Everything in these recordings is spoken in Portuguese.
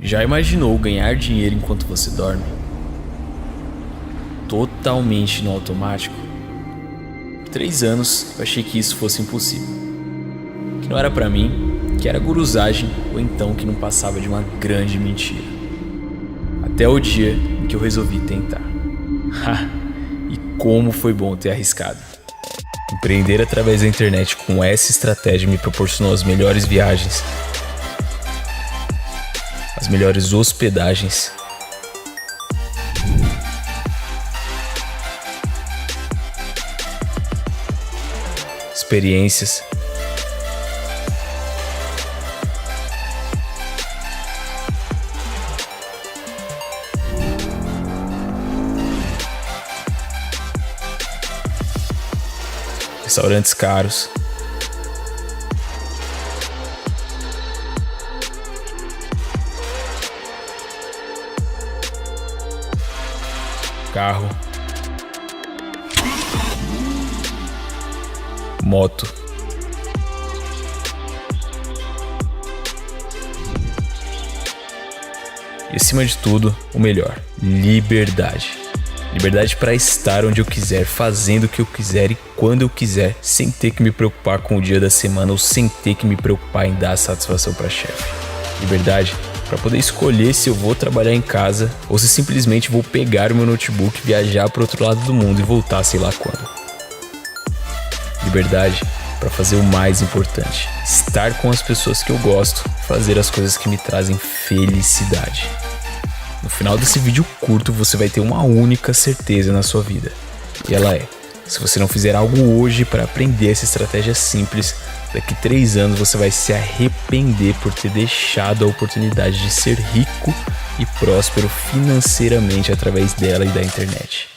Já imaginou ganhar dinheiro enquanto você dorme? Totalmente no automático? Por 3 anos eu achei que isso fosse impossível. Que não era pra mim, que era guruzagem ou então que não passava de uma grande mentira. Até o dia em que eu resolvi tentar. E como foi bom ter arriscado. Empreender através da internet com essa estratégia me proporcionou as melhores viagens, as melhores hospedagens, experiências, restaurantes caros, carro, moto, e acima de tudo, o melhor, liberdade. Liberdade para estar onde eu quiser, fazendo o que eu quiser e quando eu quiser, sem ter que me preocupar com o dia da semana ou sem ter que me preocupar em dar satisfação para chefe. Liberdade para poder escolher se eu vou trabalhar em casa ou se simplesmente vou pegar o meu notebook, viajar para outro lado do mundo e voltar sei lá quando. Liberdade para fazer o mais importante, estar com as pessoas que eu gosto, fazer as coisas que me trazem felicidade. No final desse vídeo curto você vai ter uma única certeza na sua vida. E ela é: se você não fizer algo hoje para aprender essa estratégia simples, daqui 3 anos você vai se arrepender por ter deixado a oportunidade de ser rico e próspero financeiramente através dela e da internet.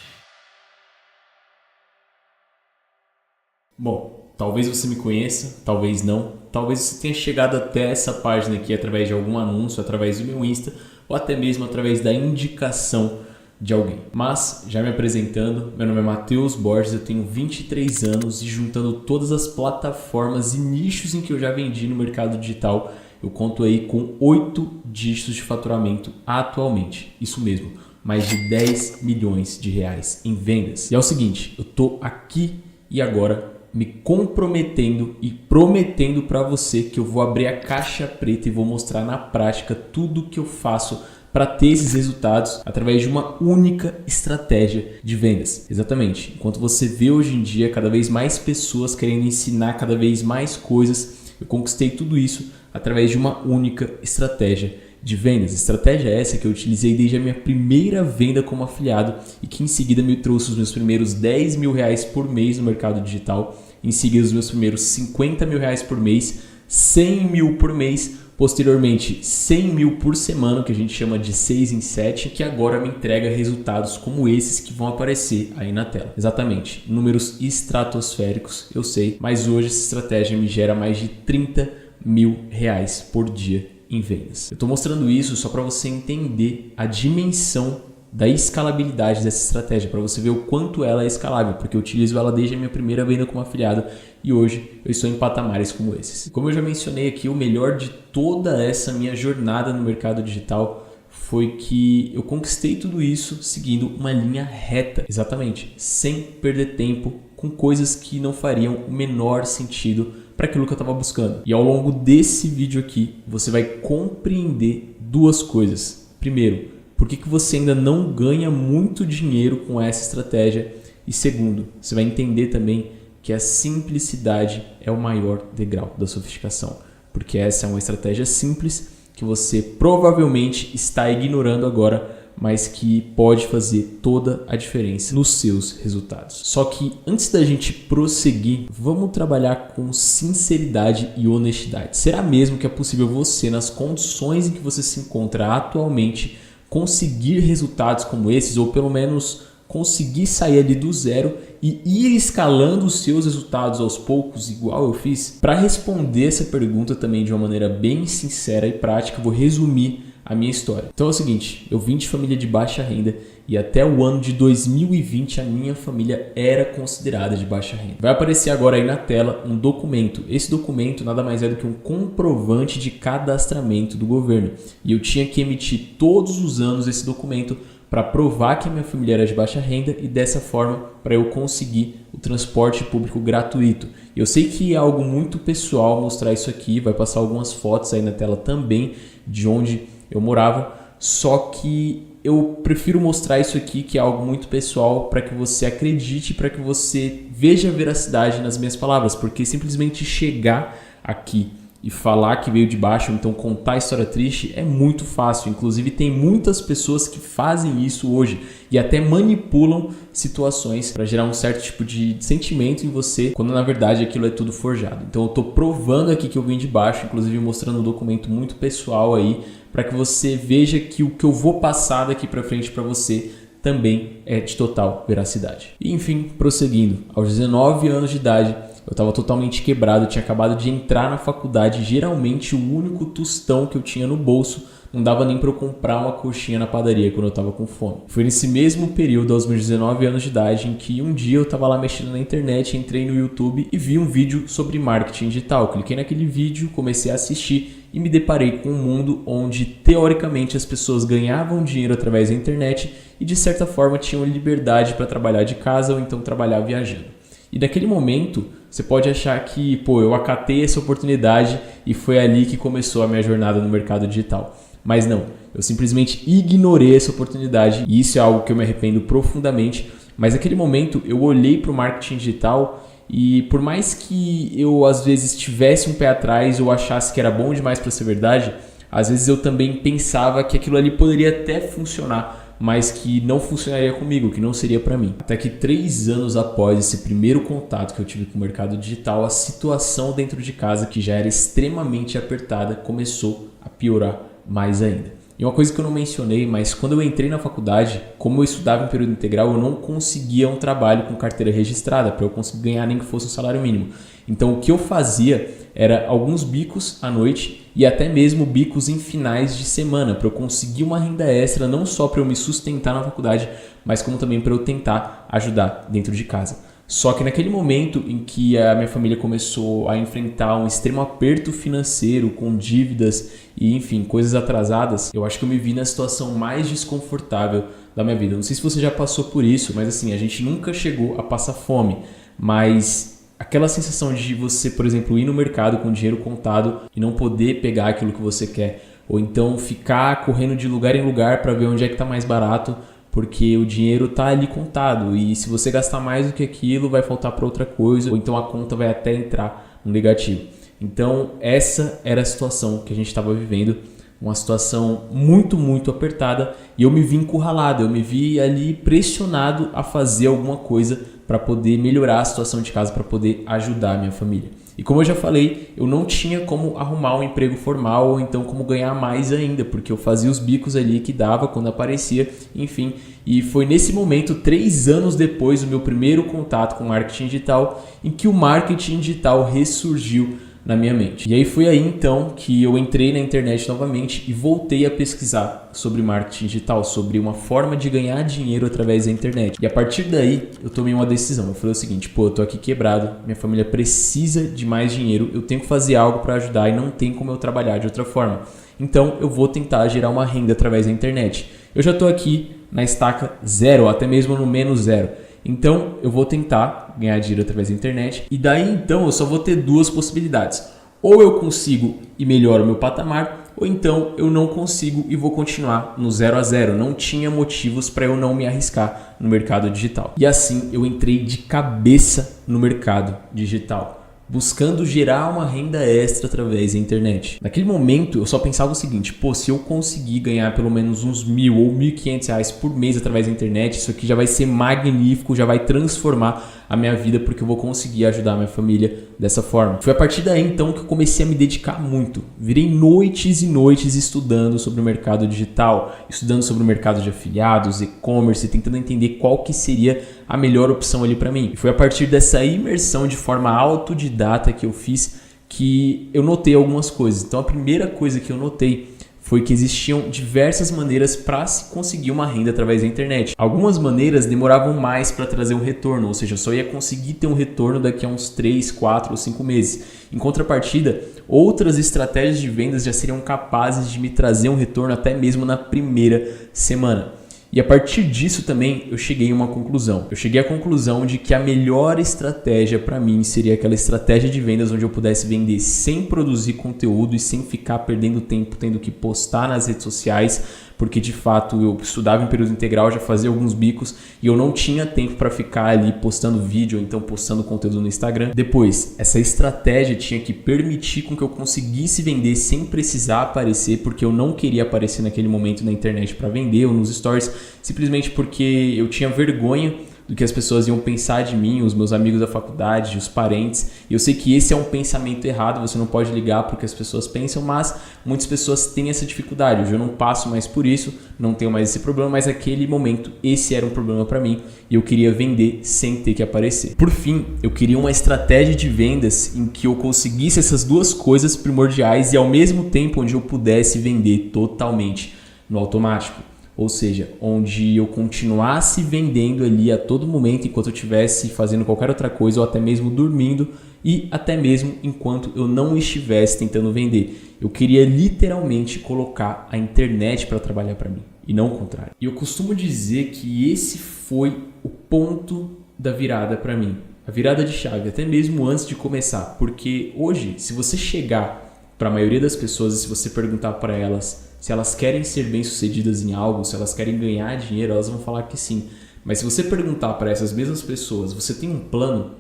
Bom, talvez você me conheça, talvez não. Talvez você tenha chegado até essa página aqui através de algum anúncio, através do meu Insta, ou até mesmo através da indicação de alguém. Mas, já me apresentando, meu nome é Matheus Borges, eu tenho 23 anos e juntando todas as plataformas e nichos em que eu já vendi no mercado digital, eu conto aí com 8 dígitos de faturamento atualmente. Isso mesmo, mais de 10 milhões de reais em vendas. E é o seguinte, eu tô aqui e agora me comprometendo e prometendo para você que eu vou abrir a caixa preta e vou mostrar na prática tudo o que eu faço para ter esses resultados através de uma única estratégia de vendas. Exatamente. Enquanto você vê hoje em dia cada vez mais pessoas querendo ensinar cada vez mais coisas, eu conquistei tudo isso através de uma única estratégia de vendas. Estratégia essa que eu utilizei desde a minha primeira venda como afiliado e que em seguida me trouxe os meus primeiros 10 mil reais por mês no mercado digital, em seguida os meus primeiros 50 mil reais por mês, 100 mil por mês, posteriormente 100 mil por semana, que a gente chama de 6 em 7, que agora me entrega resultados como esses que vão aparecer aí na tela. Exatamente, números estratosféricos, eu sei, mas hoje essa estratégia me gera mais de 30 mil reais por dia em vendas. Eu estou mostrando isso só para você entender a dimensão da escalabilidade dessa estratégia, para você ver o quanto ela é escalável, porque eu utilizo ela desde a minha primeira venda como afiliado e hoje eu estou em patamares como esses. Como eu já mencionei aqui, o melhor de toda essa minha jornada no mercado digital foi que eu conquistei tudo isso seguindo uma linha reta, exatamente, sem perder tempo com coisas que não fariam o menor sentido para aquilo que eu estava buscando. E ao longo desse vídeo aqui, você vai compreender duas coisas. Primeiro, por que você ainda não ganha muito dinheiro com essa estratégia? E segundo, você vai entender também que a simplicidade é o maior degrau da sofisticação. Porque essa é uma estratégia simples que você provavelmente está ignorando agora, mas que pode fazer toda a diferença nos seus resultados. Só que antes da gente prosseguir, vamos trabalhar com sinceridade e honestidade. Será mesmo que é possível você, nas condições em que você se encontra atualmente, conseguir resultados como esses, ou pelo menos conseguir sair ali do zero e ir escalando os seus resultados aos poucos, igual eu fiz? Para responder essa pergunta também de uma maneira bem sincera e prática, eu vou resumir a minha história. Então é o seguinte, eu vim de família de baixa renda e até o ano de 2020 a minha família era considerada de baixa renda. Vai aparecer agora aí na tela um documento. Esse documento nada mais é do que um comprovante de cadastramento do governo. E eu tinha que emitir todos os anos esse documento para provar que a minha família era de baixa renda e dessa forma para eu conseguir o transporte público gratuito. Eu sei que é algo muito pessoal mostrar isso aqui, vai passar algumas fotos aí na tela também de onde eu morava, só que eu prefiro mostrar isso aqui, que é algo muito pessoal, para que você acredite, para que você veja a veracidade nas minhas palavras, porque simplesmente chegar aqui e falar que veio de baixo, ou então contar a história triste, é muito fácil. Inclusive tem muitas pessoas que fazem isso hoje e até manipulam situações para gerar um certo tipo de sentimento em você, quando na verdade aquilo é tudo forjado. Então eu estou provando aqui que eu vim de baixo, inclusive mostrando um documento muito pessoal aí, para que você veja que o que eu vou passar daqui para frente para você também é de total veracidade. E enfim, prosseguindo, aos 19 anos de idade, eu estava totalmente quebrado, tinha acabado de entrar na faculdade, geralmente o único tostão que eu tinha no bolso não dava nem para eu comprar uma coxinha na padaria quando eu estava com fome. Foi nesse mesmo período, aos meus 19 anos de idade, em que um dia eu estava lá mexendo na internet, entrei no YouTube e vi um vídeo sobre marketing digital. Cliquei naquele vídeo, comecei a assistir e me deparei com um mundo onde, teoricamente, as pessoas ganhavam dinheiro através da internet e, de certa forma, tinham liberdade para trabalhar de casa ou então trabalhar viajando. E naquele momento, você pode achar que, eu acatei essa oportunidade e foi ali que começou a minha jornada no mercado digital. Mas não, eu simplesmente ignorei essa oportunidade e isso é algo que eu me arrependo profundamente. Mas naquele momento, eu olhei para o marketing digital e por mais que eu, às vezes, tivesse um pé atrás ou achasse que era bom demais para ser verdade, às vezes eu também pensava que aquilo ali poderia até funcionar, mas que não funcionaria comigo, que não seria para mim. Até que 3 anos após esse primeiro contato que eu tive com o mercado digital, a situação dentro de casa, que já era extremamente apertada, começou a piorar mais ainda. E uma coisa que eu não mencionei, mas quando eu entrei na faculdade, como eu estudava em período integral, eu não conseguia um trabalho com carteira registrada para eu conseguir ganhar nem que fosse um salário mínimo. Então o que eu fazia era alguns bicos à noite e até mesmo bicos em finais de semana para eu conseguir uma renda extra, não só para eu me sustentar na faculdade, mas como também para eu tentar ajudar dentro de casa. Só que naquele momento em que a minha família começou a enfrentar um extremo aperto financeiro, com dívidas e, enfim, coisas atrasadas, eu acho que eu me vi na situação mais desconfortável da minha vida. Não sei se você já passou por isso, mas assim, a gente nunca chegou a passar fome, mas aquela sensação de você, por exemplo, ir no mercado com dinheiro contado e não poder pegar aquilo que você quer, ou então ficar correndo de lugar em lugar para ver onde é que está mais barato, porque o dinheiro está ali contado e se você gastar mais do que aquilo vai faltar para outra coisa ou então a conta vai até entrar no negativo. Então essa era a situação que a gente estava vivendo, uma situação muito, muito apertada e eu me vi encurralado, eu me vi ali pressionado a fazer alguma coisa para poder melhorar a situação de casa, para poder ajudar a minha família. E como eu já falei, eu não tinha como arrumar um emprego formal ou então como ganhar mais ainda, porque eu fazia os bicos ali que dava quando aparecia, enfim. E foi nesse momento, 3 anos depois do meu primeiro contato com marketing digital, em que o marketing digital ressurgiu na minha mente. E aí foi aí então que eu entrei na internet novamente e voltei a pesquisar sobre marketing digital, sobre uma forma de ganhar dinheiro através da internet. E a partir daí eu tomei uma decisão. Eu falei o seguinte, eu tô aqui quebrado, minha família precisa de mais dinheiro, eu tenho que fazer algo para ajudar e não tem como eu trabalhar de outra forma. Então eu vou tentar gerar uma renda através da internet. Eu já tô aqui na estaca 0, ou até mesmo no menos 0. Então eu vou tentar ganhar dinheiro através da internet e daí então eu só vou ter 2 possibilidades. Ou eu consigo e melhoro o meu patamar, ou então eu não consigo e vou continuar no 0 a 0. Não tinha motivos para eu não me arriscar no mercado digital. E assim eu entrei de cabeça no mercado digital, buscando gerar uma renda extra através da internet. Naquele momento eu só pensava o seguinte, se eu conseguir ganhar pelo menos uns R$1.000 ou R$1.500 por mês através da internet, isso aqui já vai ser magnífico, já vai transformar a minha vida porque eu vou conseguir ajudar a minha família dessa forma. Foi a partir daí então que eu comecei a me dedicar muito. Virei noites e noites estudando sobre o mercado digital, estudando sobre o mercado de afiliados, e-commerce, tentando entender qual que seria a melhor opção ali para mim. E foi a partir dessa imersão de forma autodidata que eu fiz que eu notei algumas coisas. Então a primeira coisa que eu notei foi que existiam diversas maneiras para se conseguir uma renda através da internet. Algumas maneiras demoravam mais para trazer um retorno, ou seja, eu só ia conseguir ter um retorno daqui a uns 3, 4 ou 5 meses. Em contrapartida, outras estratégias de vendas já seriam capazes de me trazer um retorno até mesmo na primeira semana. E a partir disso também eu cheguei a uma conclusão. Eu cheguei à conclusão de que a melhor estratégia para mim seria aquela estratégia de vendas onde eu pudesse vender sem produzir conteúdo e sem ficar perdendo tempo tendo que postar nas redes sociais, porque de fato eu estudava em período integral, já fazia alguns bicos e eu não tinha tempo para ficar ali postando vídeo ou então postando conteúdo no Instagram. Depois, essa estratégia tinha que permitir com que eu conseguisse vender sem precisar aparecer, porque eu não queria aparecer naquele momento na internet para vender ou nos stories, simplesmente porque eu tinha vergonha do que as pessoas iam pensar de mim, os meus amigos da faculdade, os parentes. E eu sei que esse é um pensamento errado, você não pode ligar para o que as pessoas pensam, mas muitas pessoas têm essa dificuldade. Hoje eu não passo mais por isso, não tenho mais esse problema, mas naquele momento esse era um problema para mim e eu queria vender sem ter que aparecer. Por fim, eu queria uma estratégia de vendas em que eu conseguisse essas duas coisas primordiais e ao mesmo tempo onde eu pudesse vender totalmente no automático. Ou seja, onde eu continuasse vendendo ali a todo momento enquanto eu estivesse fazendo qualquer outra coisa ou até mesmo dormindo e até mesmo enquanto eu não estivesse tentando vender. Eu queria literalmente colocar a internet para trabalhar para mim e não o contrário. E eu costumo dizer que esse foi o ponto da virada para mim. A virada de chave, até mesmo antes de começar. Porque hoje, se você chegar para a maioria das pessoas e se você perguntar para elas se elas querem ser bem-sucedidas em algo, se elas querem ganhar dinheiro, elas vão falar que sim. Mas se você perguntar para essas mesmas pessoas, você tem um plano?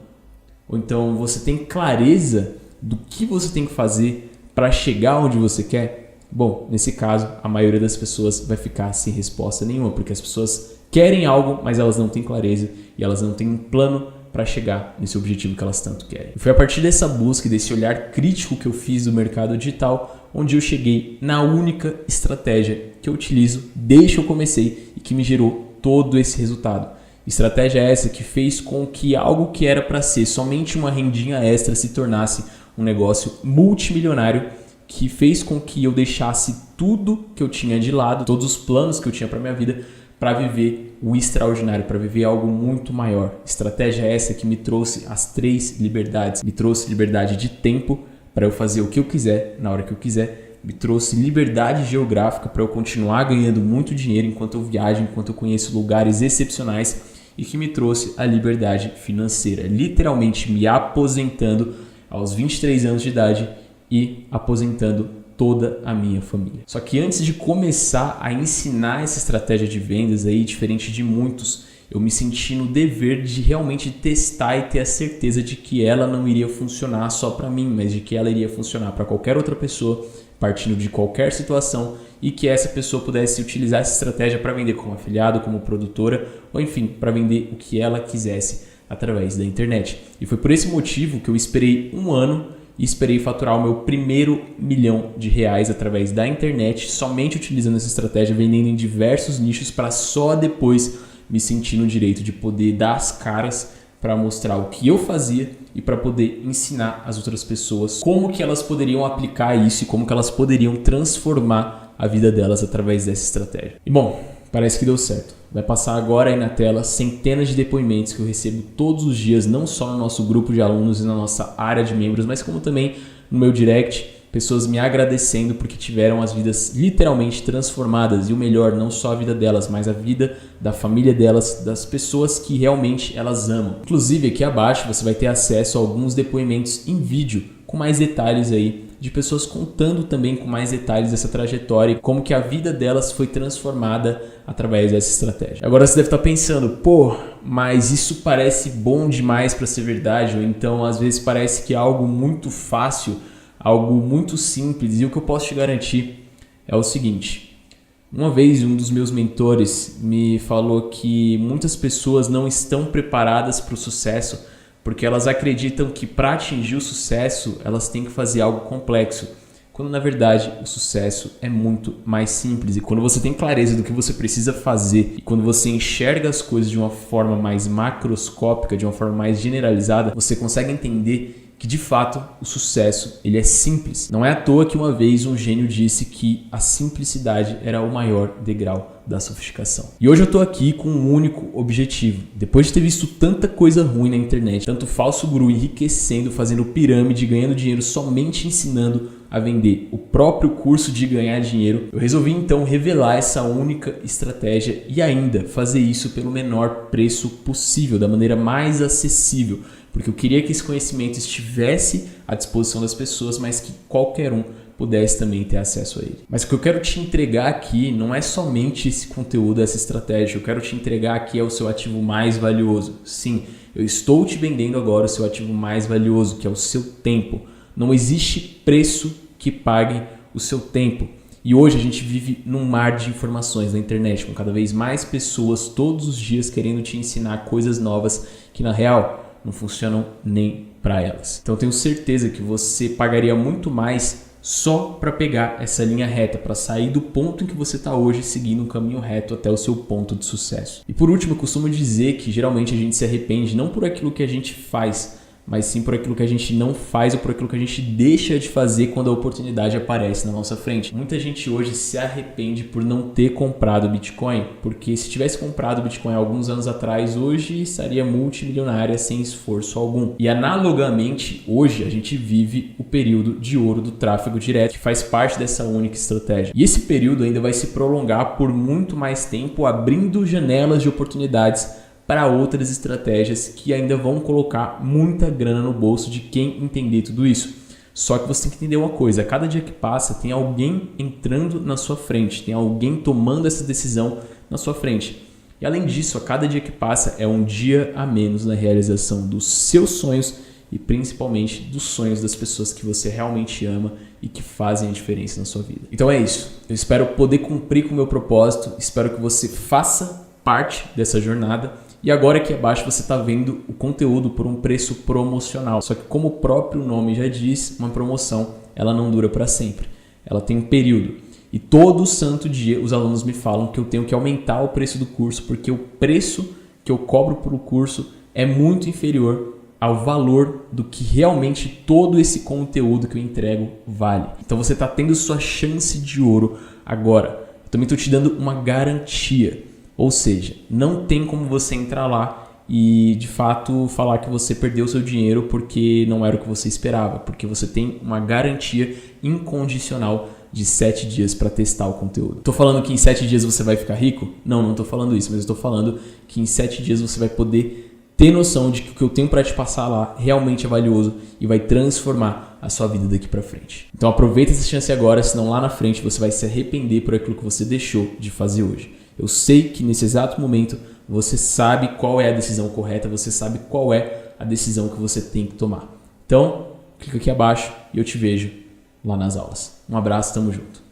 Ou então você tem clareza do que você tem que fazer para chegar onde você quer? Bom, nesse caso, a maioria das pessoas vai ficar sem resposta nenhuma, porque as pessoas querem algo, mas elas não têm clareza e elas não têm um plano para chegar nesse objetivo que elas tanto querem. E foi a partir dessa busca e desse olhar crítico que eu fiz do mercado digital onde eu cheguei na única estratégia que eu utilizo desde que eu comecei e que me gerou todo esse resultado. Estratégia essa que fez com que algo que era para ser somente uma rendinha extra se tornasse um negócio multimilionário, que fez com que eu deixasse tudo que eu tinha de lado, todos os planos que eu tinha para minha vida, para viver o extraordinário, para viver algo muito maior. Estratégia essa que me trouxe as 3 liberdades. Me trouxe liberdade de tempo para eu fazer o que eu quiser, na hora que eu quiser. Me trouxe liberdade geográfica para eu continuar ganhando muito dinheiro enquanto eu viajo, enquanto eu conheço lugares excepcionais. E que me trouxe a liberdade financeira, literalmente me aposentando aos 23 anos de idade e aposentando toda a minha família. Só que antes de começar a ensinar essa estratégia de vendas aí, diferente de muitos, eu me senti no dever de realmente testar e ter a certeza de que ela não iria funcionar só para mim, mas de que ela iria funcionar para qualquer outra pessoa, partindo de qualquer situação, e que essa pessoa pudesse utilizar essa estratégia para vender como afiliado, como produtora, ou enfim, para vender o que ela quisesse através da internet. E foi por esse motivo que eu esperei um ano e esperei faturar o meu primeiro R$1 milhão através da internet, somente utilizando essa estratégia, vendendo em diversos nichos para só depois me sentir no direito de poder dar as caras para mostrar o que eu fazia e para poder ensinar as outras pessoas como que elas poderiam aplicar isso e como que elas poderiam transformar a vida delas através dessa estratégia. E bom, parece que deu certo. Vai passar agora aí na tela centenas de depoimentos que eu recebo todos os dias, não só no nosso grupo de alunos e na nossa área de membros, mas como também no meu direct, pessoas me agradecendo porque tiveram as vidas literalmente transformadas. E o melhor, não só a vida delas, mas a vida da família delas, das pessoas que realmente elas amam. Inclusive aqui abaixo você vai ter acesso a alguns depoimentos em vídeo com mais detalhes aí, de pessoas contando também com mais detalhes dessa trajetória e como que a vida delas foi transformada através dessa estratégia. Agora você deve estar pensando, pô, mas isso parece bom demais para ser verdade, ou então às vezes parece que é algo muito fácil, algo muito simples, e o que eu posso te garantir é o seguinte. Uma vez um dos meus mentores me falou que muitas pessoas não estão preparadas para o sucesso porque elas acreditam que para atingir o sucesso elas têm que fazer algo complexo, quando na verdade o sucesso é muito mais simples. E quando você tem clareza do que você precisa fazer e quando você enxerga as coisas de uma forma mais macroscópica, de uma forma mais generalizada, você consegue entender que de fato o sucesso ele é simples. Não é à toa que uma vez um gênio disse que a simplicidade era o maior degrau da sofisticação. E hoje eu tô aqui com um único objetivo. Depois de ter visto tanta coisa ruim na internet, tanto falso guru enriquecendo, fazendo pirâmide, ganhando dinheiro somente ensinando a vender o próprio curso de ganhar dinheiro, eu resolvi então revelar essa única estratégia e ainda fazer isso pelo menor preço possível, da maneira mais acessível, porque eu queria que esse conhecimento estivesse à disposição das pessoas, mas que qualquer um pudesse também ter acesso a ele. Mas o que eu quero te entregar aqui não é somente esse conteúdo, essa estratégia. Eu quero te entregar aqui é o seu ativo mais valioso. Sim, eu estou te vendendo agora o seu ativo mais valioso, que é o seu tempo. Não existe preço que pague o seu tempo. E hoje a gente vive num mar de informações na internet, com cada vez mais pessoas todos os dias querendo te ensinar coisas novas que na real não funcionam nem para elas. Então eu tenho certeza que você pagaria muito mais só para pegar essa linha reta, para sair do ponto em que você está hoje seguindo um caminho reto até o seu ponto de sucesso. E por último, eu costumo dizer que geralmente a gente se arrepende não por aquilo que a gente faz, mas sim por aquilo que a gente não faz ou por aquilo que a gente deixa de fazer quando a oportunidade aparece na nossa frente. Muita gente hoje se arrepende por não ter comprado Bitcoin, porque se tivesse comprado Bitcoin alguns anos atrás, hoje estaria multimilionária sem esforço algum. E analogamente, hoje a gente vive o período de ouro do tráfego direto, que faz parte dessa única estratégia. E esse período ainda vai se prolongar por muito mais tempo, abrindo janelas de oportunidades para outras estratégias que ainda vão colocar muita grana no bolso de quem entender tudo isso. Só que você tem que entender uma coisa, a cada dia que passa tem alguém entrando na sua frente, tem alguém tomando essa decisão na sua frente. E além disso, a cada dia que passa é um dia a menos na realização dos seus sonhos e principalmente dos sonhos das pessoas que você realmente ama e que fazem a diferença na sua vida. Então é isso, eu espero poder cumprir com o meu propósito, espero que você faça parte dessa jornada. E agora aqui abaixo você está vendo o conteúdo por um preço promocional. Só que como o próprio nome já diz, uma promoção ela não dura para sempre. Ela tem um período. E todo santo dia os alunos me falam que eu tenho que aumentar o preço do curso porque o preço que eu cobro por o curso é muito inferior ao valor do que realmente todo esse conteúdo que eu entrego vale. Então você está tendo sua chance de ouro agora. Eu também estou te dando uma garantia. Ou seja, não tem como você entrar lá e de fato falar que você perdeu seu dinheiro porque não era o que você esperava, porque você tem uma garantia incondicional de 7 dias para testar o conteúdo. Estou falando que em 7 dias você vai ficar rico? Não estou falando isso, mas estou falando que em 7 dias você vai poder ter noção de que o que eu tenho para te passar lá realmente é valioso e vai transformar a sua vida daqui para frente. Então aproveita essa chance agora, senão lá na frente você vai se arrepender por aquilo que você deixou de fazer hoje. Eu sei que nesse exato momento você sabe qual é a decisão correta, você sabe qual é a decisão que você tem que tomar. Então, clica aqui abaixo e eu te vejo lá nas aulas. Um abraço, tamo junto.